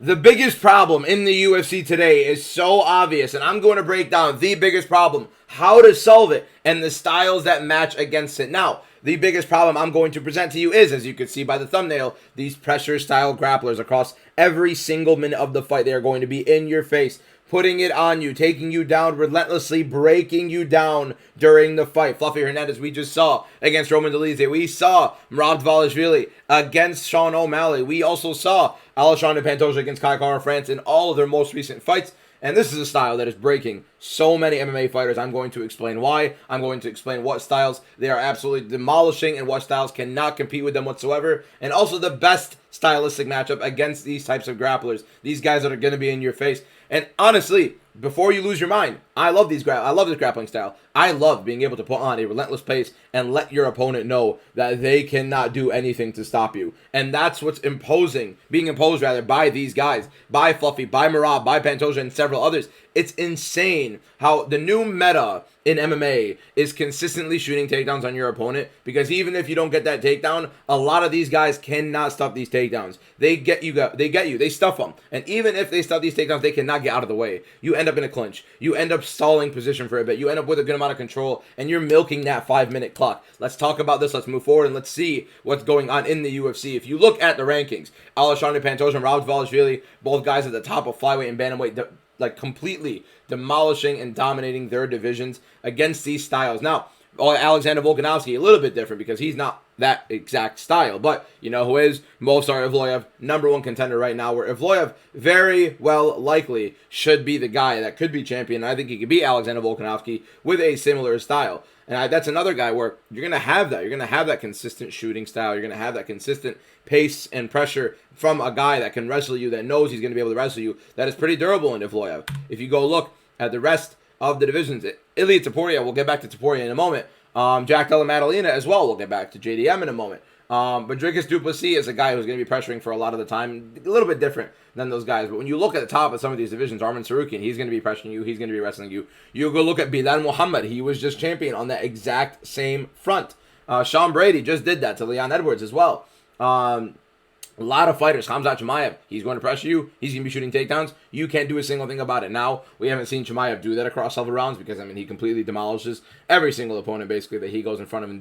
The biggest problem in the UFC today is so obvious, and I'm going to break down the biggest problem, how to solve it, and the styles that match against it. Now, the biggest problem I'm going to present to you is, as you can see by the thumbnail, these pressure style grapplers across every single minute of the fight. They are going to be in your face, putting it on you, taking you down relentlessly, breaking you down during the fight. Fluffy Hernandez, we just saw against Roman Dolidze. We saw Merab Dvalishvili against Sean O'Malley. We also saw Alexandre Pantoja against Kai Kara France in all of their most recent fights. And this is a style that is breaking so many MMA fighters. I'm going to explain why. I'm going to explain what styles they are absolutely demolishing and what styles cannot compete with them whatsoever. And also the best stylistic matchup against these types of grapplers. These guys that are going to be in your face. And honestly, before you lose your mind, I love this grappling style. I love being able to put on a relentless pace and let your opponent know that they cannot do anything to stop you. And that's what's being imposed by these guys, by Fluffy, by Merab, by Pantoja, and several others. It's insane how the new meta in MMA is consistently shooting takedowns on your opponent, because even if you don't get that takedown, a lot of these guys cannot stop these takedowns. They get you, they stuff them. And even if they stop these takedowns, they cannot get out of the way. You end up in a clinch. You end up stalling position for a bit. You end up with a good amount of control, and you're milking that 5-minute clock. Let's talk about this. Let's move forward, and let's see what's going on in the UFC. If you look at the rankings, Alexandre Pantoja and Merab Dvalishvili, both guys at the top of flyweight and bantamweight, like completely demolishing and dominating their divisions against these styles. Now, Alexander Volkanovski, a little bit different because he's not that exact style. But you know who is? Movsar Evloev, #1 contender right now, where Evloev very well likely should be the guy that could be champion. I think he could beat Alexander Volkanovski with a similar style. And that's another guy where you're going to have that. You're going to have that consistent shooting style. You're going to have that consistent pace and pressure from a guy that can wrestle you, that knows he's going to be able to wrestle you, that is pretty durable in Evloev. If you go look at the rest of the divisions, Ilia Topuria, we'll get back to Topuria in a moment. Jack Della Maddalena as well. We'll get back to JDM in a moment. But Dricus Du Plessis is a guy who's going to be pressuring for a lot of the time. A little bit different than those guys. But when you look at the top of some of these divisions, Arman Sarukian, he's going to be pressuring you. He's going to be wrestling you. You go look at Bilal Muhammad. He was just champion on that exact same front. Sean Brady just did that to Leon Edwards as well. A lot of fighters. Khamzat Chimaev, he's going to pressure you. He's going to be shooting takedowns. You can't do a single thing about it. Now, we haven't seen Chimaev do that across several rounds because, I mean, he completely demolishes every single opponent, basically, that he goes in front of and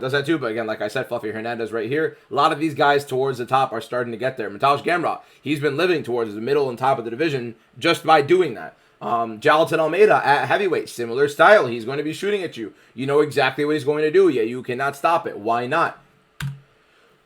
does that too. But again, like I said, Fluffy Hernandez right here. A lot of these guys towards the top are starting to get there. Mateusz Gamrot, he's been living towards the middle and top of the division just by doing that. Jalton Almeida at heavyweight, similar style. He's going to be shooting at you. You know exactly what he's going to do. Yeah, you cannot stop it. Why not?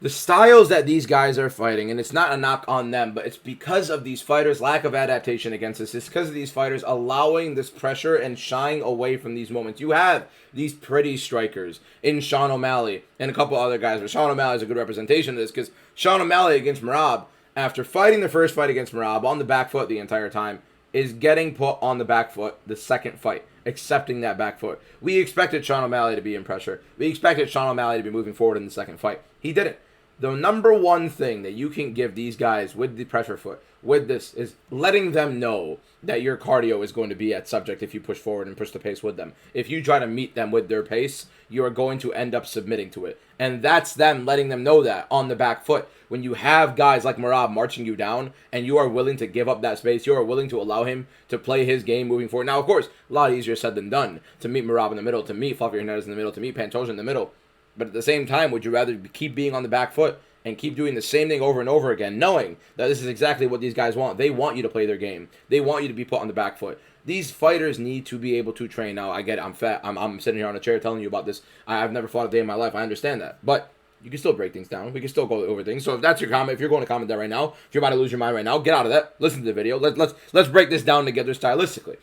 The styles that these guys are fighting, and it's not a knock on them, but it's because of these fighters' lack of adaptation against this. It's because of these fighters allowing this pressure and shying away from these moments. You have these pretty strikers in Sean O'Malley and a couple other guys, but Sean O'Malley is a good representation of this because Sean O'Malley against Merab, after fighting the first fight against Merab on the back foot the entire time, is getting put on the back foot the second fight, accepting that back foot. We expected Sean O'Malley to be in pressure. We expected Sean O'Malley to be moving forward in the second fight. He didn't. The #1 thing that you can give these guys with the pressure foot, with this, is letting them know that your cardio is going to be at subject if you push forward and push the pace with them. If you try to meet them with their pace, you are going to end up submitting to it. And that's them letting them know that on the back foot. When you have guys like Merab marching you down and you are willing to give up that space, you are willing to allow him to play his game moving forward. Now, of course, a lot easier said than done to meet Merab in the middle, to meet Fluffy Hernandez in the middle, to meet Pantoja in the middle. But at the same time, would you rather keep being on the back foot and keep doing the same thing over and over again, knowing that this is exactly what these guys want? They want you to play their game. They want you to be put on the back foot. These fighters need to be able to train. Now, I get it. I'm fat. I'm sitting here on a chair telling you about this. I've never fought a day in my life. I understand that. But you can still break things down. We can still go over things. So if that's your comment, if you're going to comment that right now, if you're about to lose your mind right now, get out of that. Listen to the video. Let's break this down together stylistically.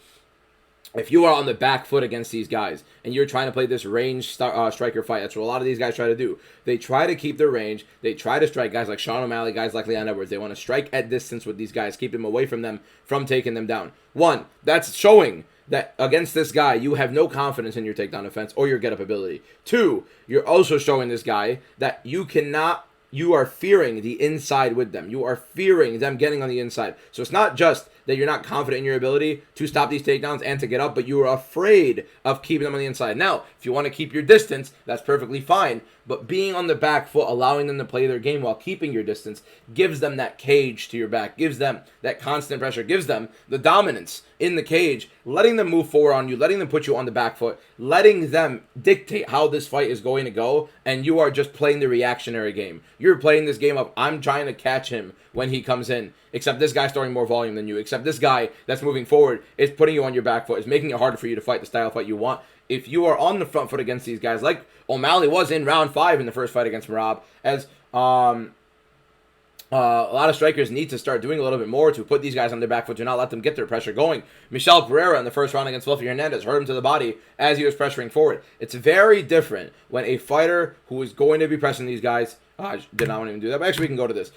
If you are on the back foot against these guys and you're trying to play this range striker fight, that's what a lot of these guys try to do. They try to keep their range. They try to strike guys like Sean O'Malley, guys like Leon Edwards. They want to strike at distance with these guys, keep them away from them, from taking them down. One, that's showing that against this guy, you have no confidence in your takedown defense or your get-up ability. Two, you're also showing this guy that you are fearing the inside with them. You are fearing them getting on the inside. So it's not just that you're not confident in your ability to stop these takedowns and to get up, but you are afraid of keeping them on the inside. Now, if you want to keep your distance, that's perfectly fine, but being on the back foot, allowing them to play their game while keeping your distance, gives them that cage to your back, gives them that constant pressure, gives them the dominance in the cage, letting them move forward on you, letting them put you on the back foot, letting them dictate how this fight is going to go, and you are just playing the reactionary game. You're playing this game of, I'm trying to catch him when he comes in, except this guy's throwing more volume than you, except this guy that's moving forward is putting you on your back foot, is making it harder for you to fight the style of fight you want. If you are on the front foot against these guys, like O'Malley was in round 5 in the first fight against Merab, as a lot of strikers need to start doing a little bit more to put these guys on their back foot, to not let them get their pressure going. Michel Pereira in the first round against Fluffy Hernandez hurt him to the body as he was pressuring forward. It's very different when a fighter who is going to be pressing these guys, I did not want to even do that, but actually we can go to this.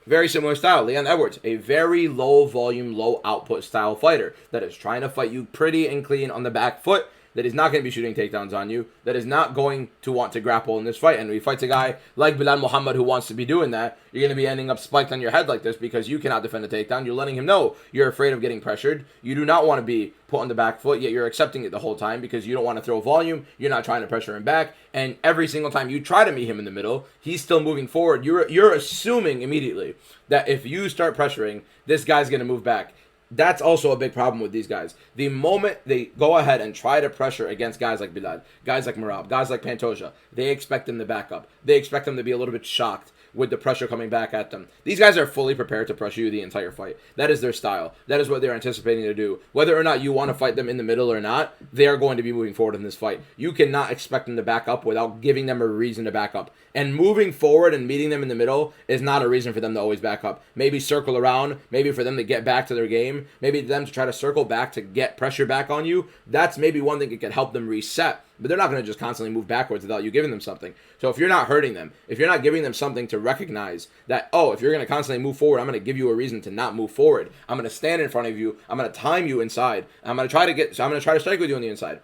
Very similar style. Leon Edwards, a very low volume, low output style fighter that is trying to fight you pretty and clean on the back foot, that is not going to be shooting takedowns on you, that is not going to want to grapple in this fight. And when he fights a guy like Bilal Muhammad who wants to be doing that, you're going to be ending up spiked on your head like this because you cannot defend a takedown. You're letting him know you're afraid of getting pressured. You do not want to be put on the back foot, yet you're accepting it the whole time because you don't want to throw volume. You're not trying to pressure him back. And every single time you try to meet him in the middle, he's still moving forward. You're assuming immediately that if you start pressuring, this guy's going to move back. That's also a big problem with these guys. The moment they go ahead and try to pressure against guys like Bilal, guys like Merab, guys like Pantoja, they expect them to back up. They expect them to be a little bit shocked with the pressure coming back at them. These guys are fully prepared to pressure you the entire fight. That is their style. That is what they're anticipating to do. Whether or not you want to fight them in the middle or not, they are going to be moving forward in this fight. You cannot expect them to back up without giving them a reason to back up. And moving forward and meeting them in the middle is not a reason for them to always back up. Maybe circle around, maybe for them to get back to their game, maybe them to try to circle back to get pressure back on you. That's maybe one thing that could help them reset. But they're not going to just constantly move backwards without you giving them something. So if you're not hurting them, if you're not giving them something to recognize that, oh, if you're going to constantly move forward, I'm going to give you a reason to not move forward. I'm going to stand in front of you. I'm going to time you inside. I'm going to try to strike with you on the inside.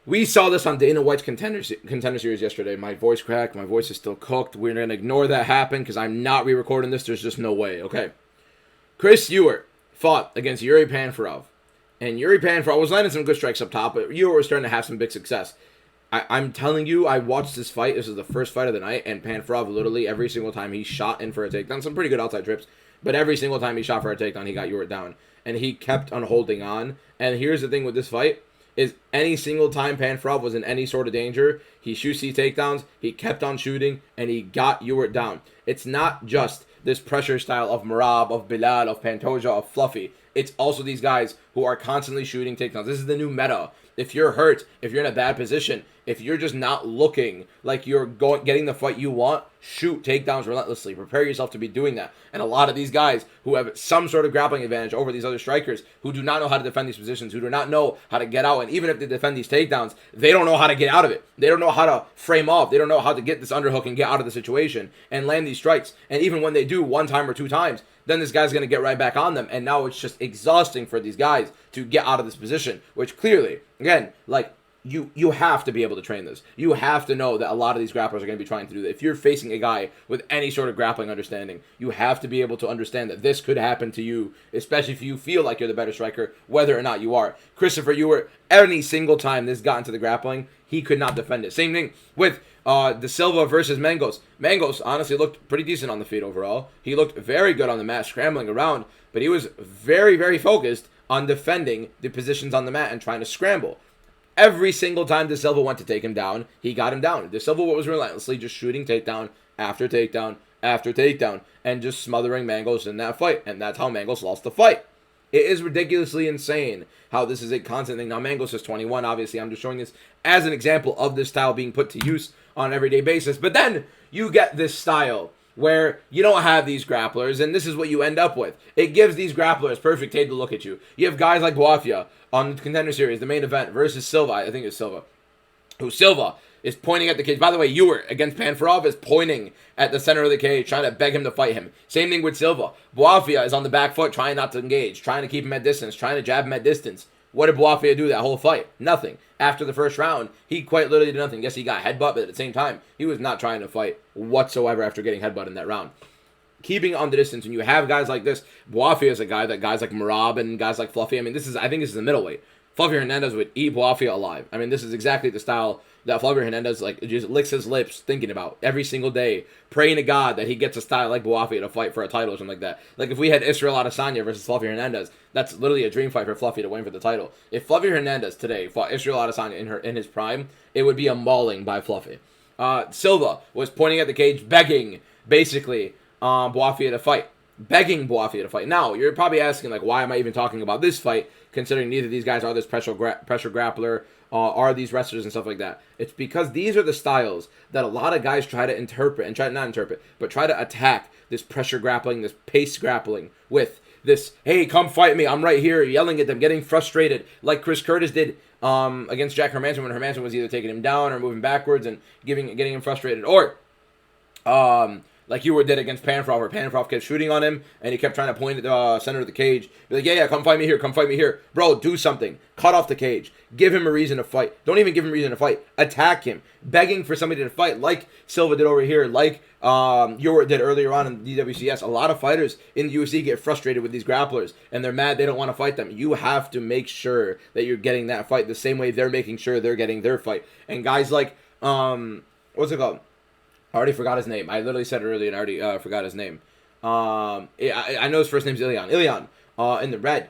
We saw this on Dana White's contender series yesterday. My voice cracked. My voice is still cooked. We're going to ignore that happen because I'm not re-recording this. There's just no way. Okay. Chris Ewart fought against Yuri Panfarov. And Yuri Panfarov was landing some good strikes up top, but Ewart was starting to have some big success. I'm telling you, I watched this fight. This is the first fight of the night, and Panfarov literally every single time he shot in for a takedown, some pretty good outside trips, but every single time he shot for a takedown, he got Ewart down. And he kept on holding on. And here's the thing with this fight, is any single time Panfarov was in any sort of danger, he shoots these takedowns, he kept on shooting, and he got Ewart down. It's not just this pressure style of Merab, of Bilal, of Pantoja, of Fluffy. It's also these guys who are constantly shooting takedowns. This is the new meta. If you're hurt, if you're in a bad position, if you're just not looking like you're getting the fight you want, shoot takedowns relentlessly. Prepare yourself to be doing that. And a lot of these guys who have some sort of grappling advantage over these other strikers who do not know how to defend these positions, who do not know how to get out, and even if they defend these takedowns, they don't know how to get out of it. They don't know how to frame off. They don't know how to get this underhook and get out of the situation and land these strikes. And even when they do one time or two times, then this guy's going to get right back on them. And now it's just exhausting for these guys to get out of this position, which clearly, again, like, you have to be able to train this. You have to know that a lot of these grapplers are going to be trying to do that. If you're facing a guy with any sort of grappling understanding, you have to be able to understand that this could happen to you, especially if you feel like you're the better striker, whether or not you are. Christopher Ewart, any single time this got into the grappling, he could not defend it. Same thing with De Silva versus Mangos. Mangos honestly looked pretty decent on the feet overall. He looked very good on the mat, scrambling around, but he was very, very focused on defending the positions on the mat and trying to scramble. Every single time De Silva went to take him down, he got him down. De Silva was relentlessly just shooting takedown after takedown after takedown and just smothering Mangos in that fight. And that's how Mangos lost the fight. It is ridiculously insane how this is a constant thing. Now, Mangos is 21, obviously. I'm just showing this as an example of this style being put to use on an everyday basis. But then you get this style where you don't have these grapplers, and this is what you end up with. It gives these grapplers perfect day to look at you. You have guys like Boafia on the Contender Series, the main event, versus Silva, I think it's Silva, who Silva is pointing at the cage. By the way, Ewart against Panfarov is pointing at the center of the cage, trying to beg him to fight him. Same thing with Silva. Boafia is on the back foot, trying not to engage, trying to keep him at distance, trying to jab him at distance. What did Boafia do that whole fight? Nothing. After the first round, he quite literally did nothing. Yes, he got headbutt, but at the same time, he was not trying to fight whatsoever after getting headbutt in that round. keeping on the distance, when you have guys like this, Boafia is a guy that guys like Merab and guys like Fluffy, I mean, I think this is the middleweight. Fluffy Hernandez would eat Boafia alive. I mean, this is exactly the style that Fluffy Hernandez like just licks his lips thinking about every single day, praying to God that he gets a style like Boafia to fight for a title or something like that. Like if we had Israel Adesanya versus Fluffy Hernandez, that's literally a dream fight for Fluffy to win for the title. If Fluffy Hernandez today fought Israel Adesanya in his prime, it would be a mauling by Fluffy. Silva was pointing at the cage, begging basically Boafia to fight. Begging Boafia to fight. Now, you're probably asking, like, why am I even talking about this fight, considering neither of these guys are this pressure grappler, are these wrestlers and stuff like that. It's because these are the styles that a lot of guys try to interpret, and try to attack this pressure grappling, this pace grappling with this, hey, come fight me, I'm right here, yelling at them, getting frustrated, like Chris Curtis did against Jack Hermanson when Hermanson was either taking him down or moving backwards and getting him frustrated, or like you did against Panfroff, where Panfroff kept shooting on him, and he kept trying to point at the center of the cage. Be like, yeah, come fight me here, come fight me here. Bro, do something. Cut off the cage. Give him a reason to fight. Don't even give him a reason to fight. Attack him. Begging for somebody to fight, like Silva did over here, like Uric did earlier on in DWCS. A lot of fighters in the UFC get frustrated with these grapplers, and they're mad they don't want to fight them. You have to make sure that you're getting that fight the same way they're making sure they're getting their fight. And guys like, what's it called? I already forgot his name. I literally said it earlier and I already forgot his name. I know his first name's Ilian. Ilian, in the red.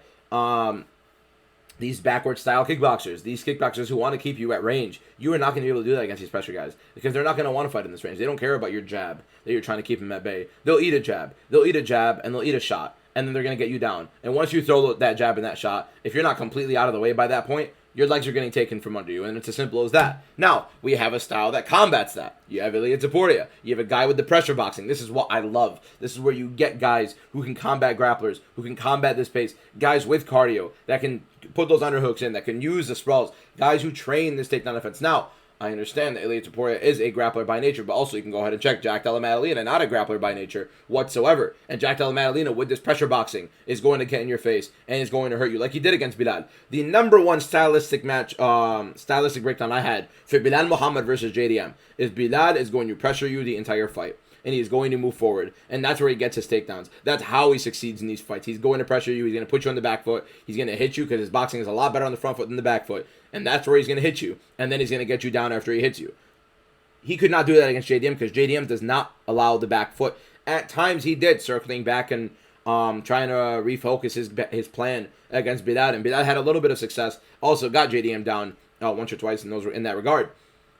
These backward style kickboxers, these kickboxers who want to keep you at range, you are not going to be able to do that against these pressure guys because they're not going to want to fight in this range. They don't care about your jab that you're trying to keep them at bay. They'll eat a jab. They'll eat a jab and they'll eat a shot. And then they're going to get you down. And once you throw that jab and that shot, if you're not completely out of the way by that point, your legs are getting taken from under you, and it's as simple as that. Now, we have a style that combats that. You have Ilia Topuria. You have a guy with the pressure boxing. This is what I love. This is where you get guys who can combat grapplers, who can combat this pace, guys with cardio, that can put those underhooks in, that can use the sprawls, guys who train this takedown defense. Now, I understand that Ilia Topuria is a grappler by nature, but also you can go ahead and check Jack Della Maddalena, not a grappler by nature whatsoever. And Jack Della Maddalena, with this pressure boxing, is going to get in your face and is going to hurt you, like he did against Bilal. The number one stylistic breakdown I had for Bilal Muhammad versus JDM is Bilal is going to pressure you the entire fight. And he's going to move forward. And that's where he gets his takedowns. That's how he succeeds in these fights. He's going to pressure you. He's going to put you on the back foot. He's going to hit you because his boxing is a lot better on the front foot than the back foot. And that's where he's going to hit you. And then he's going to get you down after he hits you. He could not do that against JDM because JDM does not allow the back foot. At times he did, circling back and trying to refocus his plan against Bilal. And Bilal had a little bit of success. Also got JDM down once or twice in that regard.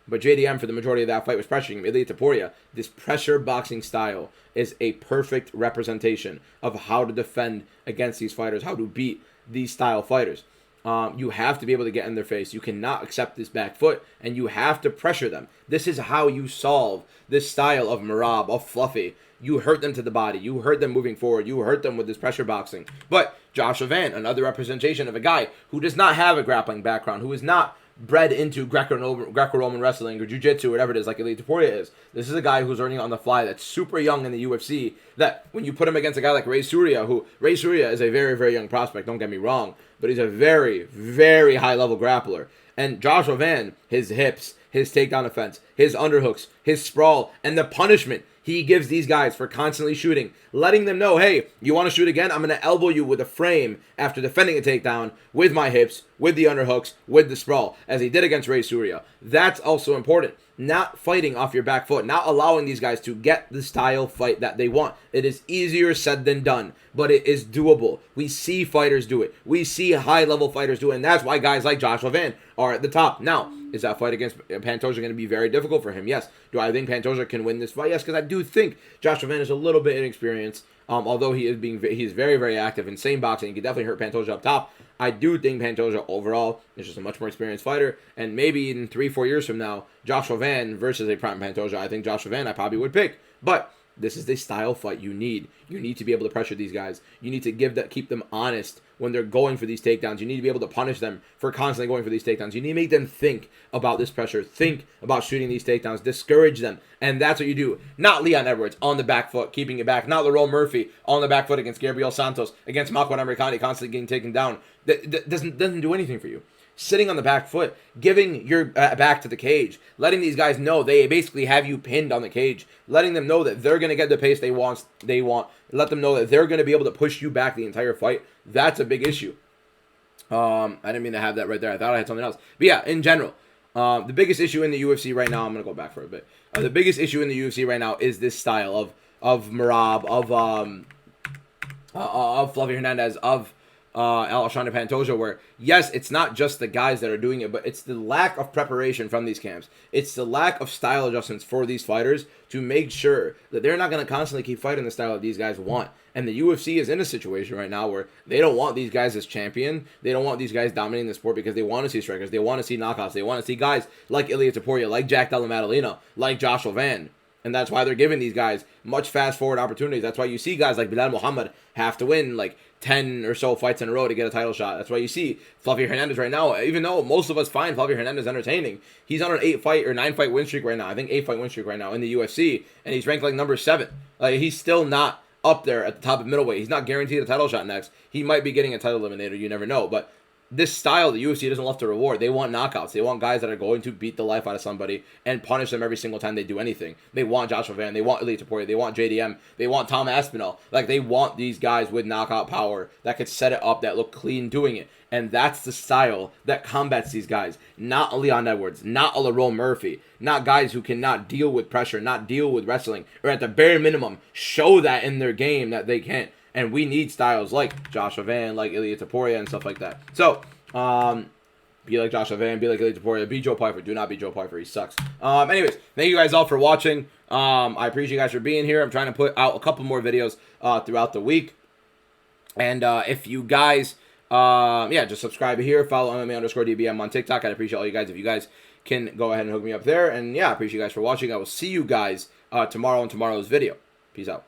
But JDM, for the majority of that fight, was pressuring him. Ilia Topuria, this pressure boxing style is a perfect representation of how to defend against these fighters, how to beat these style fighters. You have to be able to get in their face. You cannot accept this back foot, and you have to pressure them. This is how you solve this style of Merab, of Fluffy. You hurt them to the body. You hurt them moving forward. You hurt them with this pressure boxing. But Joshua Van, another representation of a guy who does not have a grappling background, who is not bred into Greco-Roman wrestling or jiu-jitsu, whatever it is, like Ilia Topuria is. This is a guy who's learning on the fly, that's super young in the UFC, that when you put him against a guy like Ray Surya, Ray Surya is a very, very young prospect, don't get me wrong, but he's a very, very high-level grappler. And Joshua Van, his hips, his takedown defense, his underhooks, his sprawl, and the punishment he gives these guys for constantly shooting, letting them know, hey, you want to shoot again? I'm going to elbow you with a frame after defending a takedown with my hips, with the underhooks, with the sprawl, as he did against Ray Surya. That's also important. Not fighting off your back foot, not allowing these guys to get the style fight that they want. It is easier said than done, but it is doable. We see fighters do it. We see high-level fighters do it, and that's why guys like Joshua Van are at the top. Now, is that fight against Pantoja going to be very difficult for him? Yes. Do I think Pantoja can win this fight? Yes, because I do think Joshua Van is a little bit inexperienced. Although he's very, very active in same boxing, he can definitely hurt Pantoja up top. I do think Pantoja overall is just a much more experienced fighter, and maybe in 3-4 years from now, Joshua Van versus a prime Pantoja, I think Joshua Van I probably would pick. But this is the style fight you need. You need to be able to pressure these guys. You need to keep them honest when they're going for these takedowns. You need to be able to punish them for constantly going for these takedowns. You need to make them think about this pressure, think about shooting these takedowns, discourage them. And that's what you do. Not Leon Edwards on the back foot, keeping it back. Not Lerone Murphy on the back foot against Gabriel Santos, against Makwan Americani, constantly getting taken down. That doesn't do anything for you. sitting on the back foot, giving your back to the cage, letting these guys know they basically have you pinned on the cage, letting them know that they're going to get the pace they want, let them know that they're going to be able to push you back the entire fight. That's a big issue. I didn't mean to have that right there. I thought I had something else. But yeah, in general, the biggest issue in the UFC right now, I'm going to go back for a bit. The biggest issue in the UFC right now is this style of Merab, of Fluffy Hernandez, of Alexandre Pantoja, where, yes, it's not just the guys that are doing it, but it's the lack of preparation from these camps. It's the lack of style adjustments for these fighters to make sure that they're not going to constantly keep fighting the style that these guys want. And the UFC is in a situation right now where they don't want these guys as champion. They don't want these guys dominating the sport because they want to see strikers. They want to see knockouts. They want to see guys like Ilia Topuria, like Jack Della Maddalena, like Joshua Van. And that's why they're giving these guys much fast-forward opportunities. That's why you see guys like Bilal Muhammad have to win like 10 or so fights in a row to get a title shot. That's why you see Fluffy Hernandez right now, even though most of us find Fluffy Hernandez entertaining, he's on an 8-fight or 9-fight win streak right now. I think 8-fight win streak right now in the UFC, and he's ranked like number 7. Like, he's still not up there at the top of middleweight. He's not guaranteed a title shot next. He might be getting a title eliminator. You never know. But this style, the UFC doesn't love to reward. They want knockouts. They want guys that are going to beat the life out of somebody and punish them every single time they do anything. They want Joshua Van. They want Ilia Topuria. They want JDM. They want Tom Aspinall. Like, they want these guys with knockout power that could set it up, that look clean doing it. And that's the style that combats these guys. Not a Leon Edwards. Not a Lerone Murphy. Not guys who cannot deal with pressure, not deal with wrestling, or at the bare minimum, show that in their game that they can. And we need styles like Joshua Van, like Ilia Topuria, and stuff like that. So, be like Joshua Van, be like Ilia Topuria, be Joe Pyfer. Do not be Joe Pyfer. He sucks. Anyways, thank you guys all for watching. I appreciate you guys for being here. I'm trying to put out a couple more videos throughout the week. And if you guys, just subscribe here. Follow MMA_DBM on TikTok. I'd appreciate all you guys if you guys can go ahead and hook me up there. And yeah, I appreciate you guys for watching. I will see you guys tomorrow in tomorrow's video. Peace out.